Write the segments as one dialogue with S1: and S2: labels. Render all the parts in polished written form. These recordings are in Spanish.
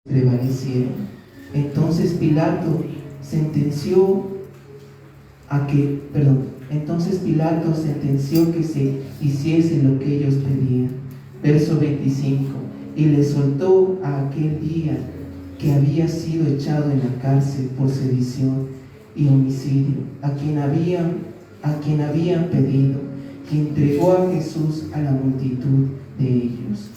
S1: prevalecieron. Entonces Pilato sentenció que se hiciese lo que ellos pedían. Verso 25: y le soltó a aquel día que había sido echado en la cárcel por sedición y homicidio, a quien habían pedido, que entregó a Jesús a la multitud de ellos.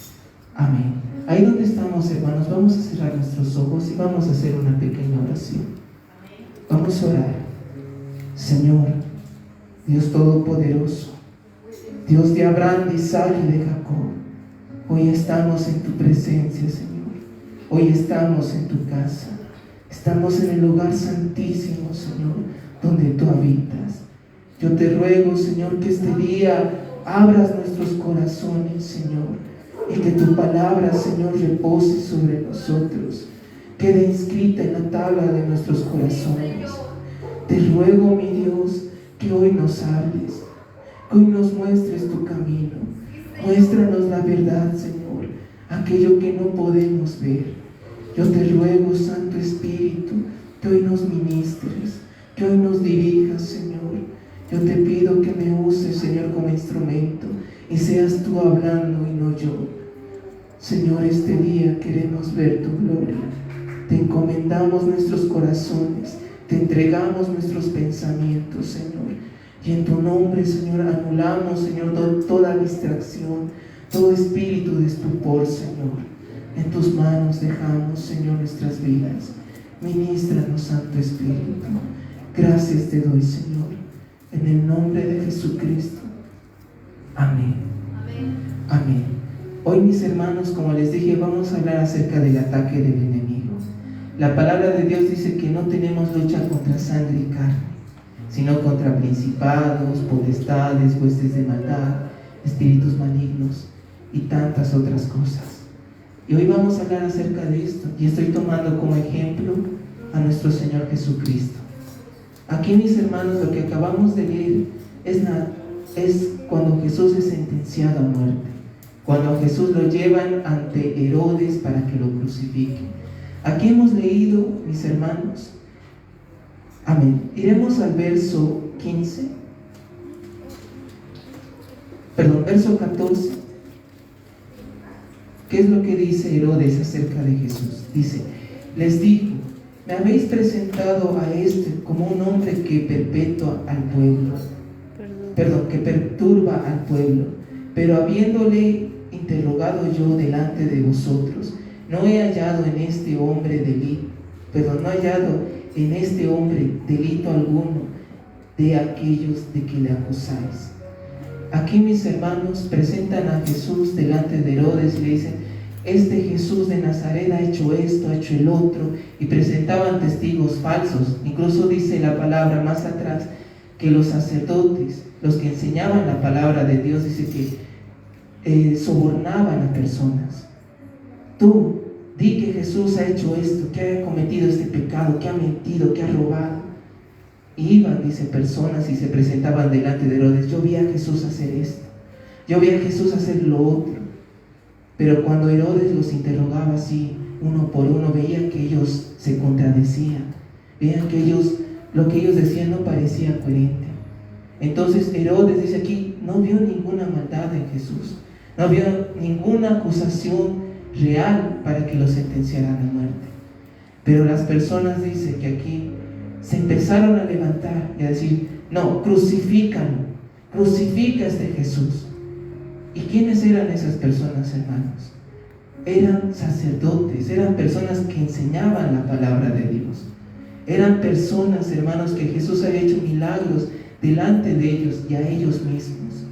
S1: Amén. Ahí donde estamos, hermanos, vamos a cerrar nuestros ojos y vamos a hacer una pequeña oración. Vamos a orar. Señor, Dios Todopoderoso, Dios de Abraham, de Isaac y de Jacob, hoy estamos en tu presencia, Señor. Hoy estamos en tu casa. Estamos en el lugar santísimo, Señor, donde tú habitas. Yo te ruego, Señor, que este día abras nuestros corazones, Señor, y que tu palabra, Señor, repose sobre nosotros, quede inscrita en la tabla de nuestros corazones. Te ruego, mi Dios, que hoy nos hables, que hoy nos muestres tu camino. Muéstranos la verdad, Señor, aquello que no podemos ver. Yo te ruego, Santo Espíritu, que hoy nos ministres, que hoy nos dirijas, Señor. Yo te pido que me uses, Señor, como instrumento, y seas tú hablando y no yo. Señor, este día queremos ver tu gloria. Te encomendamos nuestros corazones, te entregamos nuestros pensamientos, Señor. Y en tu nombre, Señor, anulamos, Señor, toda distracción, todo espíritu de estupor, Señor. En tus manos dejamos, Señor, nuestras vidas. Ministranos, Santo Espíritu. Gracias te doy, Señor, en el nombre de Jesucristo. Amén. Amén. Amén. Hoy, mis hermanos, como les dije, vamos a hablar acerca del ataque del enemigo. La palabra de Dios dice que no tenemos lucha contra sangre y carne, sino contra principados, potestades, huestes de maldad, espíritus malignos y tantas otras cosas. Y hoy vamos a hablar acerca de esto, y estoy tomando como ejemplo a nuestro Señor Jesucristo. Aquí, mis hermanos, lo que acabamos de leer es cuando Jesús es sentenciado a muerte, cuando a Jesús lo llevan ante Herodes para que lo crucifiquen. Aquí hemos leído, mis hermanos, amén. Iremos al verso 14. ¿Qué es lo que dice Herodes acerca de Jesús? Dice: les dijo, me habéis presentado a este como un hombre que perturba al pueblo, pero habiéndole interrogado yo delante de vosotros, no he hallado en este hombre delito alguno de aquellos de que le acusáis. Aquí, mis hermanos, presentan a Jesús delante de Herodes y le dicen: este Jesús de Nazaret ha hecho esto, ha hecho el otro, y presentaban testigos falsos. Incluso dice la palabra más atrás que los sacerdotes, los que enseñaban la palabra de Dios, dice que sobornaban a personas. Tú di que Jesús ha hecho esto, que ha cometido este pecado, que ha mentido, que ha robado. Y iban, dice, personas y se presentaban delante de Herodes: yo vi a Jesús hacer esto, yo vi a Jesús hacer lo otro. Pero cuando Herodes los interrogaba así, uno por uno, veía que ellos se contradecían, veían que lo que ellos decían no parecía coherente. Entonces Herodes, dice aquí, no vio ninguna maldad en Jesús, no vio ninguna acusación real para que lo sentenciaran a muerte. Pero las personas, dice que aquí se empezaron a levantar y a decir: no, crucifícalo, crucifica a este Jesús. ¿Y quiénes eran esas personas, hermanos? Eran sacerdotes, eran personas que enseñaban la palabra de Dios. Eran personas, hermanos, que Jesús había hecho milagros delante de ellos y a ellos mismos.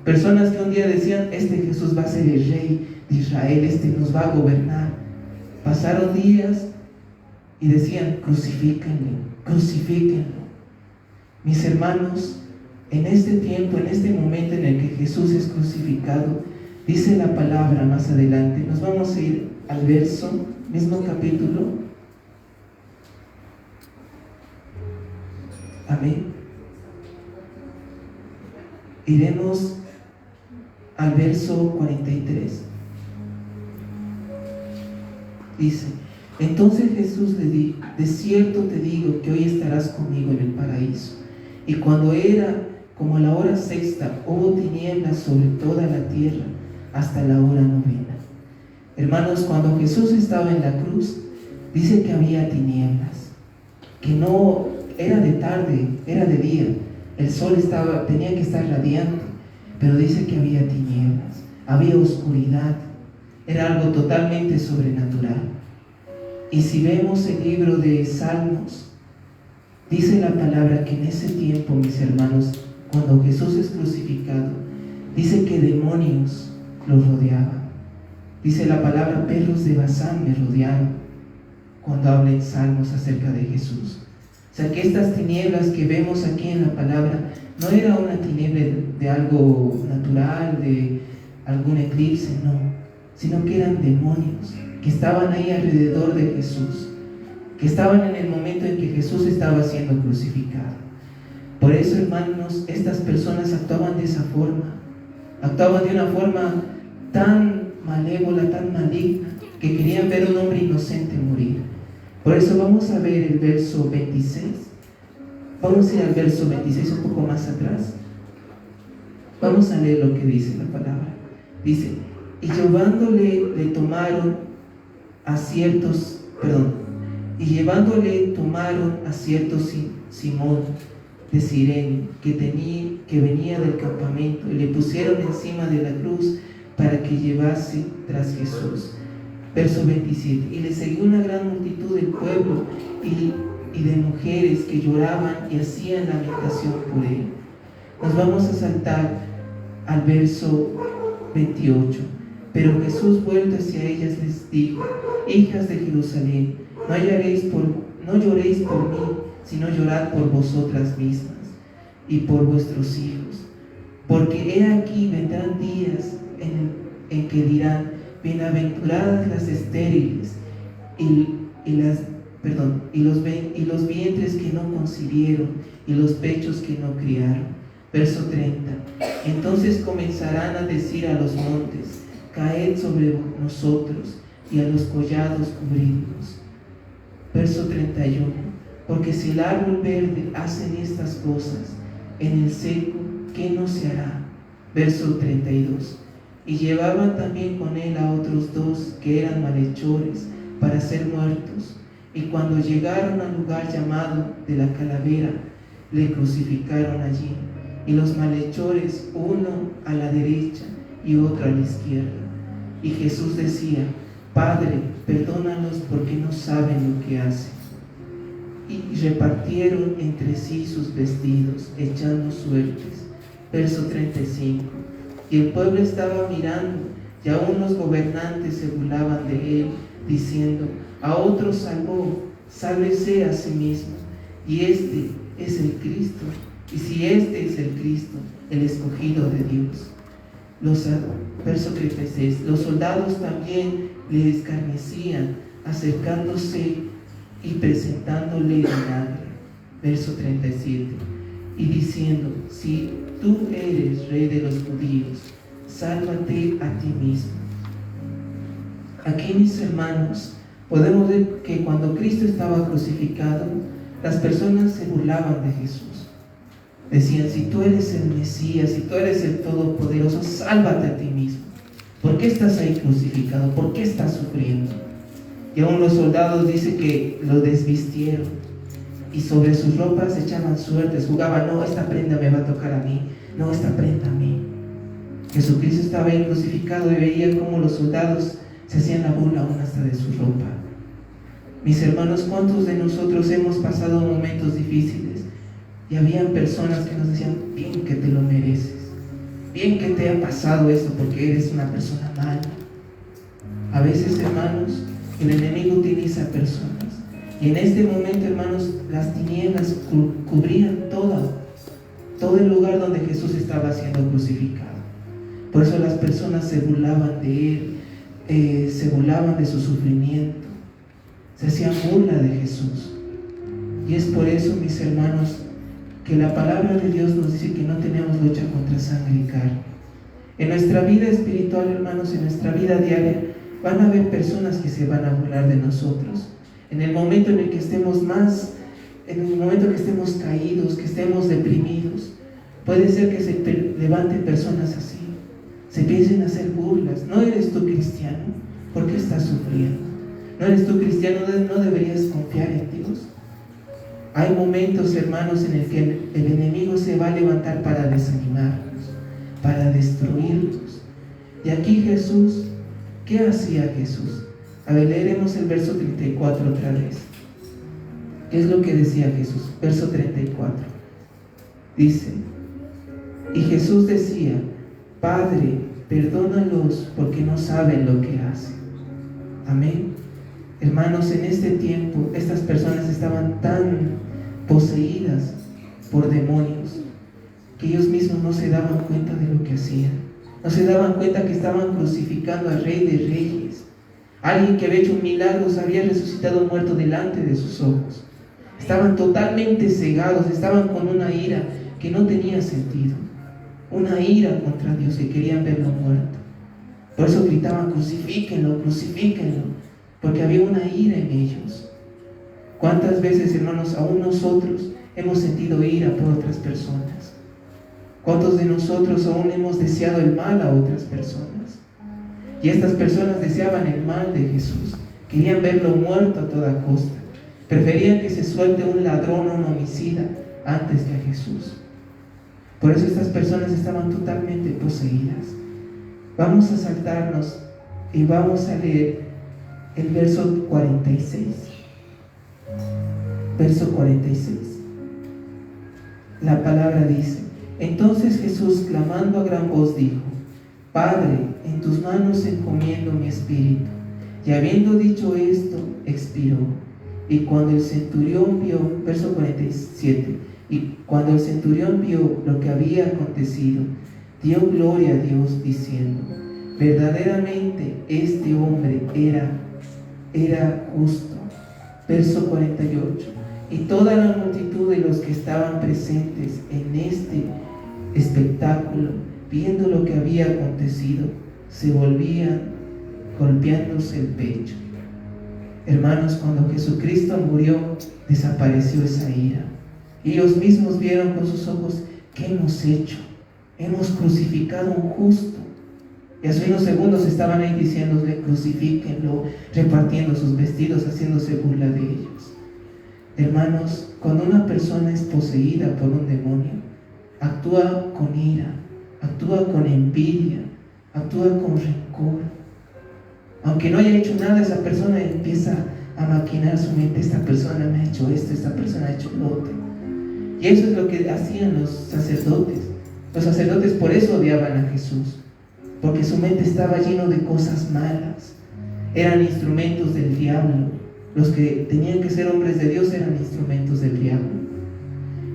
S1: Personas que un día decían: este Jesús va a ser el rey de Israel, este nos va a gobernar. Pasaron días y decían: crucifíquenlo, crucifíquenlo. Mis hermanos, en este tiempo, en este momento en el que Jesús es crucificado, dice la palabra más adelante, nos vamos a ir al verso, mismo capítulo. Amén. Iremos al verso 43. Dice: Entonces Jesús le dijo: de cierto te digo que hoy estarás conmigo en el paraíso. Y cuando era como la hora sexta, hubo tinieblas sobre toda la tierra hasta la hora novena. Hermanos, cuando Jesús estaba en la cruz, dice que había tinieblas, que no era de tarde, era de día. El sol tenía que estar radiante, pero dice que había tinieblas, había oscuridad. Era algo totalmente sobrenatural. Y si vemos el libro de Salmos, dice la palabra que en ese tiempo, mis hermanos, cuando Jesús es crucificado, dice que demonios lo rodeaban. Dice la palabra: perros de Basán me rodearon, cuando habla en Salmos acerca de Jesús. O sea, que estas tinieblas que vemos aquí en la palabra no era una tiniebla de algo natural, de algún eclipse, no, sino que eran demonios que estaban ahí alrededor de Jesús, que estaban en el momento en que Jesús estaba siendo crucificado. Por eso, hermanos, estas personas actuaban de esa forma, actuaban de una forma tan malévola, tan maligna, que querían ver a un hombre inocente morir. Por eso vamos a ver el verso 26. Vamos a ir al verso 26 un poco más atrás. Vamos a leer lo que dice la palabra. Dice: y llevándole tomaron a cierto Simón de Cirene, que venía del campamento, y le pusieron encima de la cruz para que llevase tras Jesús. Verso 27. Y le seguía una gran multitud del pueblo y de mujeres que lloraban y hacían lamentación por él. Nos vamos a saltar al verso 28. Pero Jesús, vuelto hacia ellas, les dijo: hijas de Jerusalén, no lloréis por mí, sino llorad por vosotras mismas y por vuestros hijos. Porque he aquí vendrán días en que dirán: bienaventuradas las estériles y los vientres que no concibieron y los pechos que no criaron. Verso 30. Entonces comenzarán a decir a los montes: caed sobre nosotros, y a los collados cubridnos. Verso 31. Porque si el árbol verde hacen estas cosas, en el seco, ¿qué no se hará? Verso 32. Y llevaban también con él a otros dos que eran malhechores para ser muertos. Y cuando llegaron al lugar llamado de la Calavera, le crucificaron allí. Y los malhechores, uno a la derecha y otro a la izquierda. Y Jesús decía: Padre, perdónalos porque no saben lo que hacen. Y repartieron entre sí sus vestidos, echando suertes. Verso 35. Y el pueblo estaba mirando, y aún los gobernantes se burlaban de él, diciendo: a otro salvó, sálvese a sí mismo. Y este es el Cristo. Y si este es el Cristo, el escogido de Dios. Verso 36. Los soldados también le escarnecían, acercándose y presentándole vinagre. Verso 37. Y diciendo: si tú eres rey de los judíos, sálvate a ti mismo. Aquí, mis hermanos, podemos ver que cuando Cristo estaba crucificado, las personas se burlaban de Jesús. Decían: si tú eres el Mesías, si tú eres el Todopoderoso, sálvate a ti mismo. ¿Por qué estás ahí crucificado? ¿Por qué estás sufriendo? Y aún los soldados dicen que lo desvistieron y sobre sus ropas echaban suertes, jugaban: no, esta prenda me va a tocar a mí, no, esta prenda a mí. Jesucristo estaba ahí crucificado y veía cómo los soldados se hacían la burla aún hasta de su ropa. Mis hermanos, ¿cuántos de nosotros hemos pasado momentos difíciles? Y habían personas que nos decían: bien que te lo mereces, bien que te ha pasado esto porque eres una persona mala. A veces, hermanos, el enemigo utiliza personas. Y en este momento, hermanos, las tinieblas cubrían todo el lugar donde Jesús estaba siendo crucificado. Por eso las personas se burlaban de él, se burlaban de su sufrimiento, se hacían burla de Jesús. Y es por eso, mis hermanos, que la palabra de Dios nos dice que no tenemos lucha contra sangre y carne. En nuestra vida espiritual, hermanos, en nuestra vida diaria, van a haber personas que se van a burlar de nosotros. En el momento en el que estemos caídos, que estemos deprimidos, puede ser que se levanten personas así, se empiecen a hacer burlas. No eres tú cristiano, ¿por qué estás sufriendo? No eres tú cristiano, no deberías confiar en Dios. Hay momentos, hermanos, en el que el enemigo se va a levantar para desanimarnos, para destruirnos. Y aquí Jesús, ¿qué hacía Jesús? A ver, leeremos el verso 34 otra vez. ¿Qué es lo que decía Jesús? Verso 34. Dice: y Jesús decía: Padre, perdónalos porque no saben lo que hacen. Amén. Hermanos, en este tiempo estas personas estaban tan poseídas por demonios que ellos mismos no se daban cuenta de lo que hacían. No se daban cuenta que estaban crucificando al Rey de Reyes, alguien que había hecho milagros, había resucitado muerto delante de sus ojos. Estaban totalmente cegados, estaban con una ira que no tenía sentido, una ira contra Dios, que querían verlo muerto. Por eso gritaban: crucifíquenlo, crucifíquenlo, porque había una ira en ellos. ¿Cuántas veces, hermanos, aún nosotros hemos sentido ira por otras personas? ¿Cuántos de nosotros aún hemos deseado el mal a otras personas? Y estas personas deseaban el mal de Jesús, querían verlo muerto a toda costa, preferían que se suelte un ladrón o un homicida antes que a Jesús. Por eso estas personas estaban totalmente poseídas. Vamos a saltarnos y vamos a leer el verso 46. Verso 46. La palabra dice: entonces Jesús, clamando a gran voz, dijo: Padre, en tus manos encomiendo mi espíritu. Y habiendo dicho esto, expiró. Y cuando el centurión vio, verso 47, y cuando el centurión vio lo que había acontecido, dio gloria a Dios, diciendo: verdaderamente este hombre era justo. Verso 48. Y toda la multitud de los que estaban presentes en este espectáculo, viendo lo que había acontecido, se volvían golpeándose el pecho. Hermanos, cuando Jesucristo murió, desapareció esa ira. Y ellos mismos vieron con sus ojos: ¿qué hemos hecho? Hemos crucificado a un justo. Y hace unos segundos estaban ahí diciéndole: crucifíquenlo, repartiendo sus vestidos, haciéndose burla de ellos. Hermanos, cuando una persona es poseída por un demonio, actúa con ira, actúa con envidia, actúa con rencor. Aunque no haya hecho nada, esa persona empieza a maquinar su mente: esta persona me ha hecho esto, esta persona ha hecho lo otro. Y eso es lo que hacían los sacerdotes. Los sacerdotes por eso odiaban a Jesús, porque su mente estaba lleno de cosas malas. Eran instrumentos del diablo. Los que tenían que ser hombres de Dios eran instrumentos del diablo.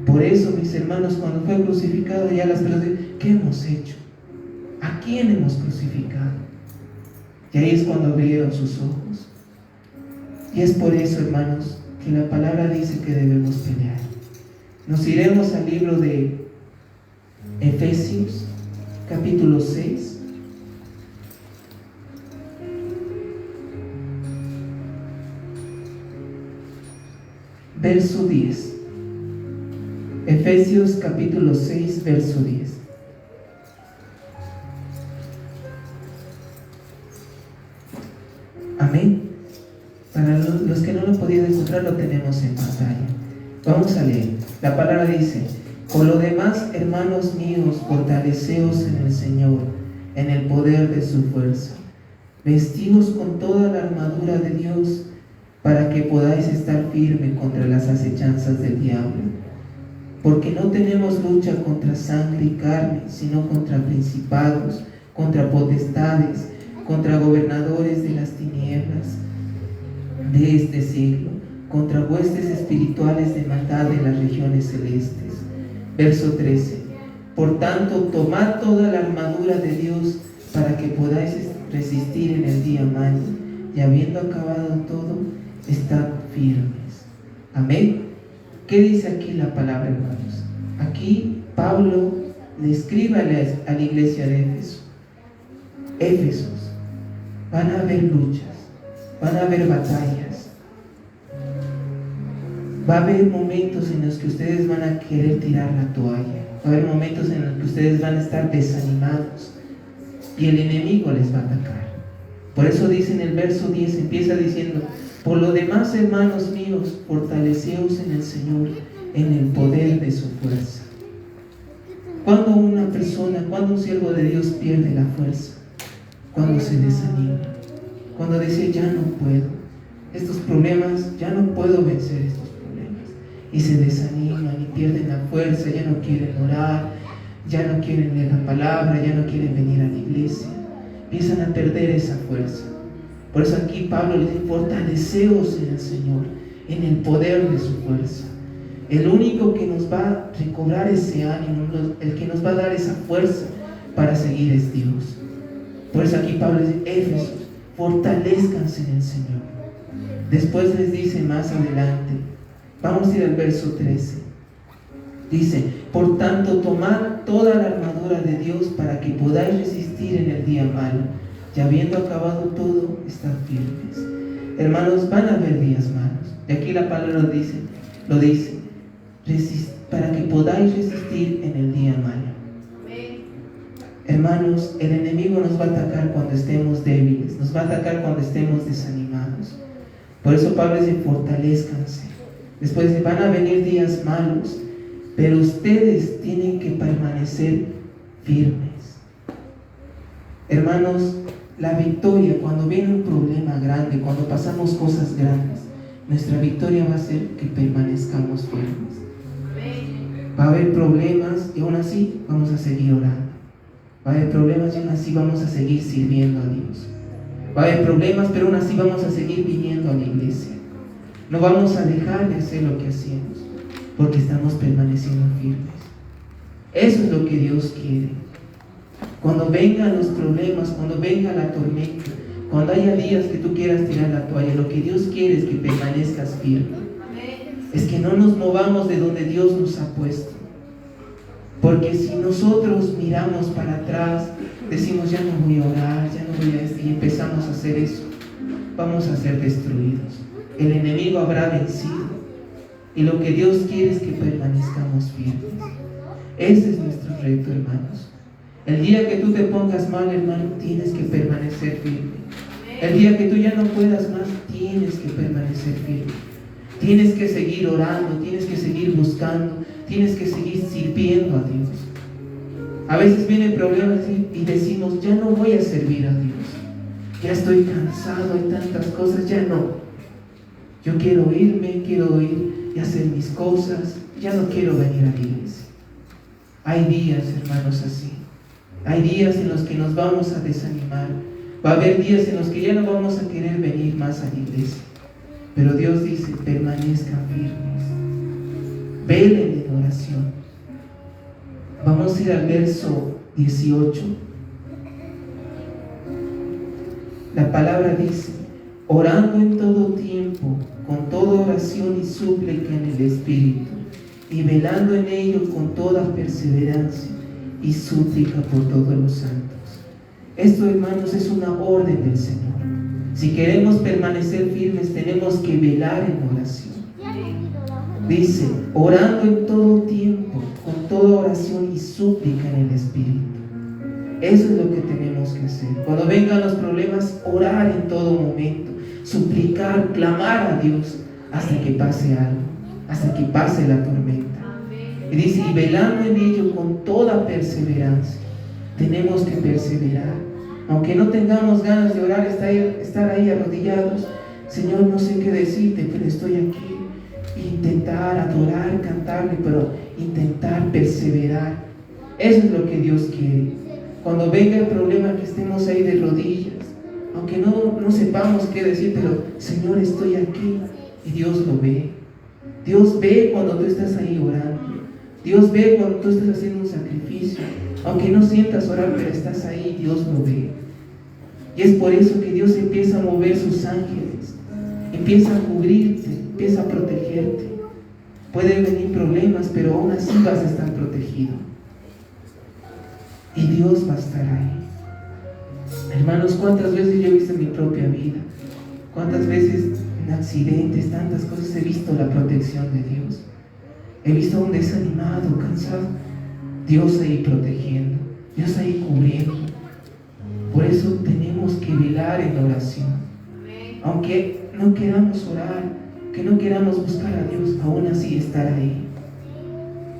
S1: Por eso, mis hermanos, cuando fue crucificado, ya las personas dicen: ¿qué hemos hecho? ¿A quién hemos crucificado? Y ahí es cuando abrieron sus ojos. Y es por eso, hermanos, que la palabra dice que debemos pelear. Nos iremos al libro de Efesios, capítulo 6. Verso 10. Efesios capítulo 6, verso 10. Amén. Para los que no lo podían encontrar, lo tenemos en pantalla. Vamos a leer. La palabra dice: por lo demás, hermanos míos, fortaleceos en el Señor, en el poder de su fuerza. Vestidos con toda la armadura de Dios, para que podáis estar firme contra las acechanzas del diablo. Porque no tenemos lucha contra sangre y carne, sino contra principados, contra potestades, contra gobernadores de las tinieblas de este siglo, contra huestes espirituales de maldad en las regiones celestes. Verso 13. Por tanto, tomad toda la armadura de Dios, para que podáis resistir en el día malo, y habiendo acabado todo, estad firmes. Amén. ¿Qué dice aquí la palabra, hermanos? Aquí Pablo le escribe a la iglesia de Éfesos: van a haber luchas, van a haber batallas. Va a haber momentos en los que ustedes van a querer tirar la toalla. Va a haber momentos en los que ustedes van a estar desanimados y el enemigo les va a atacar. Por eso dice en el verso 10, empieza diciendo: por lo demás, hermanos míos, fortaleceos en el Señor, en el poder de su fuerza. Cuando una persona, cuando un siervo de Dios pierde la fuerza, cuando se desanima, cuando dice: ya no puedo, estos problemas, ya no puedo vencer estos problemas, y se desaniman y pierden la fuerza, ya no quieren orar, ya no quieren leer la palabra, ya no quieren venir a la iglesia, empiezan a perder esa fuerza. Por eso aquí Pablo les dice: fortaleceos en el Señor, en el poder de su fuerza. El único que nos va a recobrar ese ánimo, el que nos va a dar esa fuerza para seguir, es Dios. Por eso aquí Pablo dice: Éfesos, fortalezcanse en el Señor. Después les dice más adelante, vamos a ir al verso 13. Dice: por tanto, tomad toda la armadura de Dios para que podáis resistir en el día malo, y habiendo acabado todo, estad firmes. Hermanos, van a haber días malos. Y aquí la palabra lo dice, para que podáis resistir en el día malo. Hermanos, el enemigo nos va a atacar cuando estemos débiles, nos va a atacar cuando estemos desanimados. Por eso Pablo dice: fortalezcanse. Después dice: van a venir días malos, pero ustedes tienen que permanecer firmes. Hermanos, la victoria, cuando viene un problema grande, cuando pasamos cosas grandes, nuestra victoria va a ser que permanezcamos firmes. Va a haber problemas y aún así vamos a seguir orando. Va a haber problemas y aún así vamos a seguir sirviendo a Dios. Va a haber problemas, pero aún así vamos a seguir viniendo a la iglesia. No vamos a dejar de hacer lo que hacemos, porque estamos permaneciendo firmes. Eso es lo que Dios quiere. Cuando vengan los problemas, cuando venga la tormenta, cuando haya días que tú quieras tirar la toalla, lo que Dios quiere es que permanezcas firme. Es que no nos movamos de donde Dios nos ha puesto. Porque si nosotros miramos para atrás, decimos: ya no voy a orar, ya no voy a esto, y empezamos a hacer eso, vamos a ser destruidos. El enemigo habrá vencido. Y lo que Dios quiere es que permanezcamos firmes. Ese es nuestro reto, hermanos. El día que tú te pongas mal, hermano, tienes que permanecer firme. El día que tú ya no puedas más, tienes que permanecer firme. Tienes que seguir orando, tienes que seguir buscando, tienes que seguir sirviendo a Dios. A veces vienen problemas y decimos: ya no voy a servir a Dios, ya estoy cansado, hay tantas cosas, ya no. Yo quiero irme, quiero ir y hacer mis cosas, ya no quiero venir a la iglesia. Hay días, hermanos, así. Hay días en los que nos vamos a desanimar. Va a haber días en los que ya no vamos a querer venir más a la iglesia. Pero Dios dice: permanezcan firmes, velen en oración. Vamos a ir al verso 18. La palabra dice: orando en todo tiempo, con toda oración y súplica en el Espíritu, y velando en ello con toda perseverancia y súplica por todos los santos. Esto, hermanos, es una orden del Señor. Si queremos permanecer firmes, tenemos que velar en oración. Dice: orando en todo tiempo, con toda oración y súplica en el Espíritu. Eso es lo que tenemos que hacer. Cuando vengan los problemas, orar en todo momento, suplicar, clamar a Dios hasta que pase algo, hasta que pase la tormenta. Y dice: y velando en ello con toda perseverancia. Tenemos que perseverar. Aunque no tengamos ganas de orar, estar ahí arrodillados: Señor, no sé qué decirte, pero estoy aquí. Intentar adorar, cantarle, pero intentar perseverar. Eso es lo que Dios quiere. Cuando venga el problema, que estemos ahí de rodillas, aunque no sepamos qué decir, pero Señor, estoy aquí. Y Dios lo ve. Dios ve cuando tú estás ahí orando. Dios ve cuando tú estás haciendo un sacrificio. Aunque no sientas orar, pero estás ahí, Dios lo ve. Y es por eso que Dios empieza a mover sus ángeles, empieza a cubrirte, empieza a protegerte. Pueden venir problemas, pero aún así vas a estar protegido. Y Dios va a estar ahí. Hermanos, ¿cuántas veces yo he visto en mi propia vida? ¿Cuántas veces en accidentes, tantas cosas he visto la protección de Dios? He visto a un desanimado, cansado, Dios ahí protegiendo, Dios ahí cubriendo. Por eso tenemos que velar en oración. Aunque no queramos orar, que no queramos buscar a Dios, aún así estar ahí.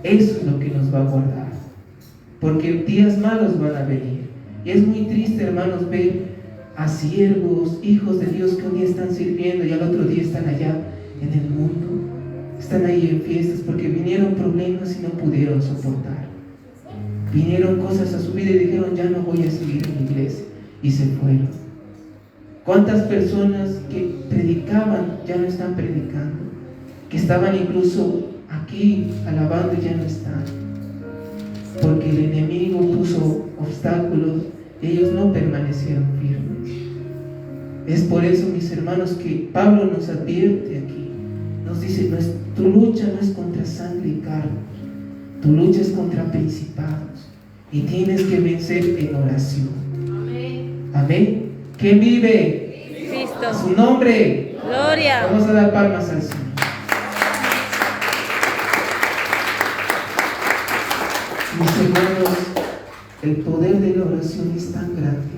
S1: Eso es lo que nos va a guardar. Porque días malos van a venir. Y es muy triste, hermanos, ver a siervos, hijos de Dios que un día están sirviendo y al otro día están allá en el mundo. Están ahí en fiestas porque vinieron problemas y no pudieron soportar. Vinieron cosas a su vida y dijeron, ya no voy a seguir en la iglesia, y se fueron. ¿Cuántas personas que predicaban ya no están predicando? Que estaban incluso aquí alabando y ya no están, porque el enemigo puso obstáculos y ellos no permanecieron firmes. Es por eso, mis hermanos, que Pablo nos advierte aquí. Nos dice, tu lucha no es contra sangre y carne, tu lucha es contra principados y tienes que vencer en oración. Amén. Amén. ¿Quién vive?
S2: Cristo.
S1: A su nombre.
S2: Gloria.
S1: Vamos a dar palmas al Señor. Mis hermanos, el poder de la oración es tan grande.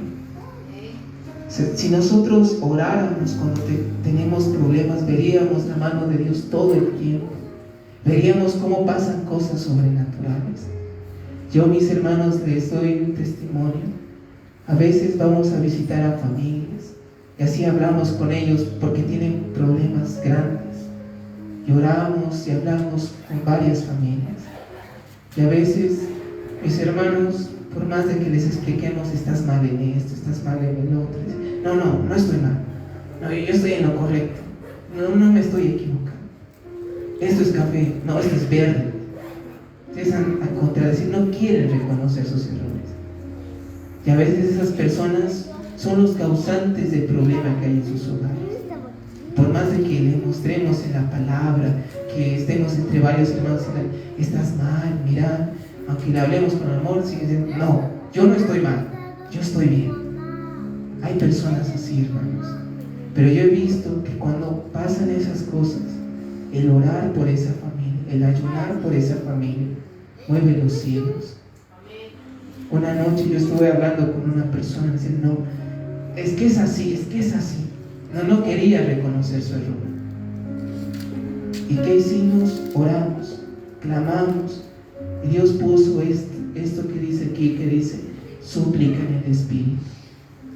S1: Si nosotros oráramos cuando tenemos problemas, veríamos la mano de Dios todo el tiempo. Veríamos cómo pasan cosas sobrenaturales. Yo, mis hermanos, les doy un testimonio. A veces vamos a visitar a familias y así hablamos con ellos porque tienen problemas grandes. Lloramos y hablamos con varias familias. Y a veces, mis hermanos, por más de que les expliquemos, estás mal en esto, estás mal en el otro, no estoy mal, no, yo estoy en lo correcto, no me estoy equivocando, esto es café, no, esto es verde. Empiezan a contradecir, no quieren reconocer sus errores. Y a veces esas personas son los causantes del problema que hay en sus hogares. Por más de que le mostremos en la palabra, que estemos entre varios hermanos, estás mal, mira, aunque le hablemos con amor, sigue diciendo, no, yo no estoy mal, yo estoy bien. Hay personas así, hermanos. Pero yo he visto que cuando pasan esas cosas, el orar por esa familia, el ayunar por esa familia, mueve los cielos. Una noche yo estuve hablando con una persona, diciendo, no, es que es así. No quería reconocer su error. ¿Y qué hicimos? Oramos, clamamos, y Dios puso esto que dice aquí, que dice súplica en el Espíritu.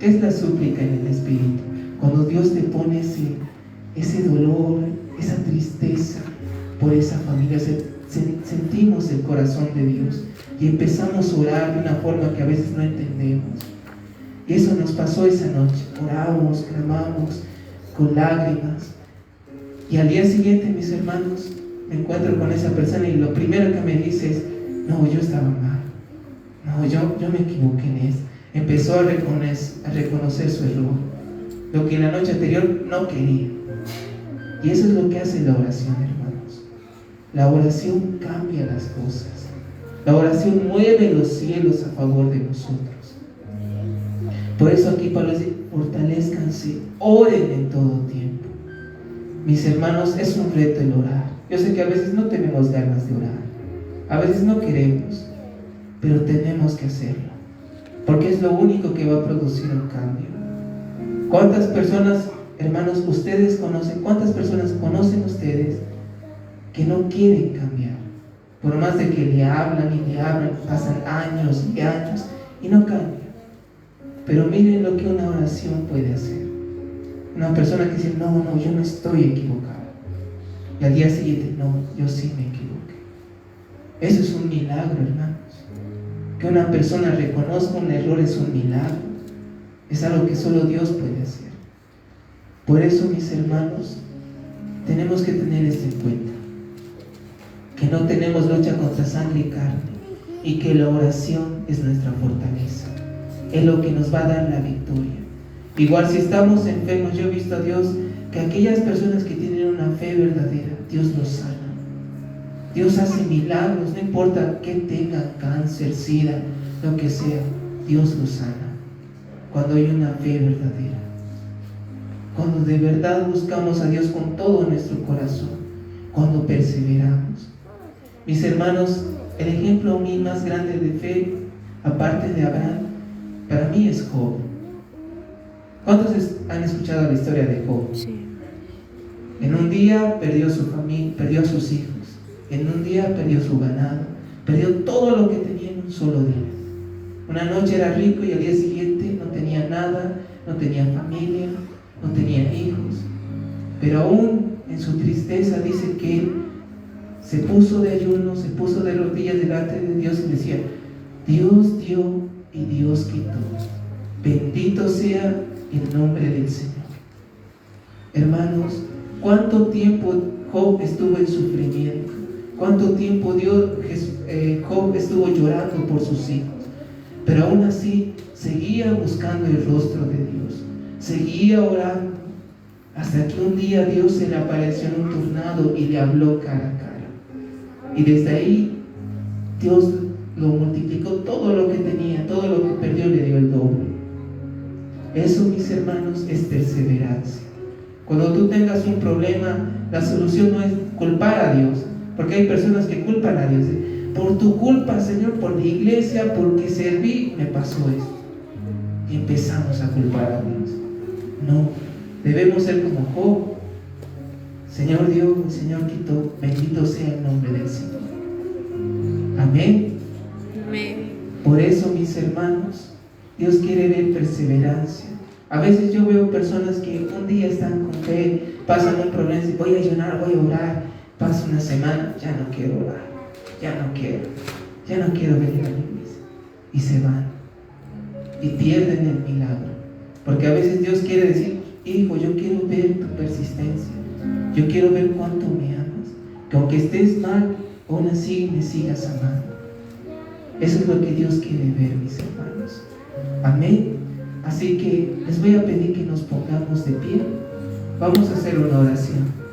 S1: ¿Qué es la súplica en el Espíritu? Cuando Dios te pone ese dolor, esa tristeza por esa familia, sentimos el corazón de Dios y empezamos a orar de una forma que a veces no entendemos. Y eso nos pasó esa noche. Oramos, clamamos con lágrimas, y al día siguiente, mis hermanos, me encuentro con esa persona y lo primero que me dice es, no, yo estaba mal, no, yo me equivoqué en esto. Empezó a reconocer su error, lo que en la noche anterior no quería. Y eso es lo que hace la oración, hermanos. La oración cambia las cosas. La oración mueve los cielos a favor de nosotros. Por eso aquí Pablo dice, fortalezcanse, oren en todo tiempo. Mis hermanos, es un reto el orar. Yo sé que a veces no tenemos ganas de orar, a veces no queremos, pero tenemos que hacerlo, porque es lo único que va a producir un cambio. ¿Cuántas personas, hermanos, ustedes conocen? ¿Cuántas personas conocen ustedes que no quieren cambiar? Por más de que le hablan, pasan años y años y no cambian. Pero miren lo que una oración puede hacer. Una persona que dice, no, yo no estoy equivocado. Y al día siguiente, no, yo sí me equivoqué. Eso es un milagro, hermanos. Que una persona reconozca un error es un milagro. Es algo que solo Dios puede hacer. Por eso, mis hermanos, tenemos que tener esto en cuenta. Que no tenemos lucha contra sangre y carne, y que la oración es nuestra fortaleza. Es lo que nos va a dar la victoria. Igual si estamos enfermos, yo he visto a Dios que aquellas personas que tienen una fe verdadera, Dios los sana. Dios hace milagros, no importa que tengan cáncer, sida, lo que sea, Dios los sana. cuando hay una fe verdadera, cuando de verdad buscamos a Dios con todo nuestro corazón, cuando perseveramos. Mis hermanos, el ejemplo a mí más grande de fe, aparte de Abraham, para mí es Job. ¿Cuántos han escuchado la historia de Job?
S2: Sí.
S1: En un día perdió su familia, perdió a sus hijos. En un día perdió su ganado, perdió todo lo que tenía en un solo día. Una noche era rico y al día siguiente no tenía nada, no tenía familia, no tenía hijos. Pero aún en su tristeza dice que él se puso de ayuno, se puso de rodillas delante de Dios y decía: Dios dio y Dios quitó. Bendito sea el nombre del Señor. Hermanos, ¿cuánto tiempo Job estuvo en sufrimiento? ¿Cuánto tiempo Job estuvo llorando por sus hijos? Pero aún así seguía buscando el rostro de Dios, seguía orando, hasta que un día Dios se le apareció en un tornado y le habló cara a cara. Y desde ahí Dios lo multiplicó, todo lo que tenía, todo lo que perdió le dio el doble. Eso, mis hermanos, es perseverancia. Cuando tú tengas un problema, la solución no es culpar a Dios, porque hay personas que culpan a Dios. Por tu culpa, Señor, por la iglesia, porque serví, me pasó esto. Y empezamos a culpar a Dios. No, debemos ser como Job. Señor dio, el Señor quitó, bendito sea el nombre del Señor. Amén.
S2: Amén.
S1: Por eso, mis hermanos, Dios quiere ver perseverancia. A veces yo veo personas que un día están con fe, pasan un problema y dicen: voy a ayunar, voy a orar. Pasa una semana, ya no quiero orar, ya no quiero venir a la iglesia. Y se van y pierden el milagro. Porque a veces Dios quiere decir: hijo, yo quiero ver tu persistencia, yo quiero ver cuánto me amas, que aunque estés mal, aún así me sigas amando. Eso es lo que Dios quiere ver, mis hermanos. Amén. Así que les voy a pedir que nos pongamos de pie. Vamos a hacer una oración.